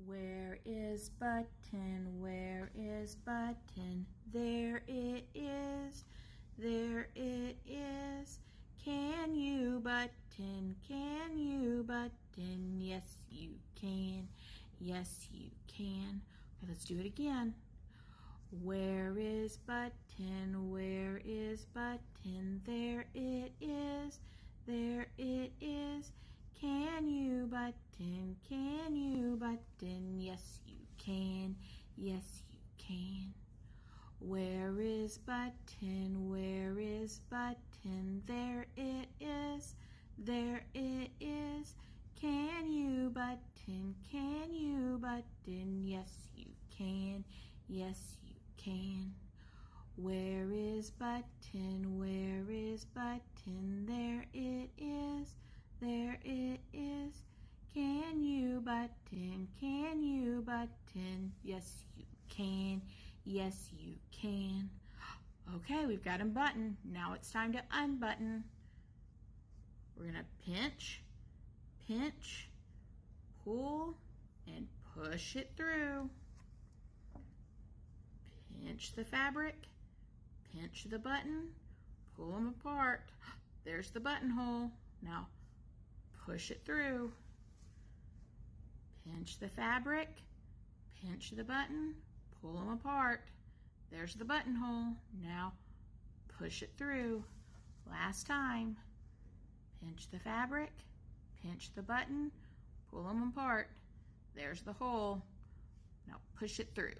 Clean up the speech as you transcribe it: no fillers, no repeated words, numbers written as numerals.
Where is button? Where is button? There it is. There it is. Can you button? Can you button? Yes, you can. Yes, you can. Okay, let's do it again. Where is button? Where is button? There it is. There it is. Can you button? Can you button? Yes, you can. Yes, you can. Where is button? Where is button? There it is. There it is. Can you button? Can you button? Yes, you can. Yes, you can. Where is button? Where is button? There it is. There it is. Can you button? Can you button? Yes, you can. Yes, you can. Okay, we've got him buttoned. Now it's time to unbutton. We're gonna pinch, pinch, pull, and push it through. Pinch the fabric, pinch the button, pull them apart. There's the buttonhole. Now push it through. Pinch the fabric, pinch the button, pull them apart. There's the buttonhole. Now push it through. Last time. Pinch the fabric, pinch the button, pull them apart. There's the hole. Now push it through.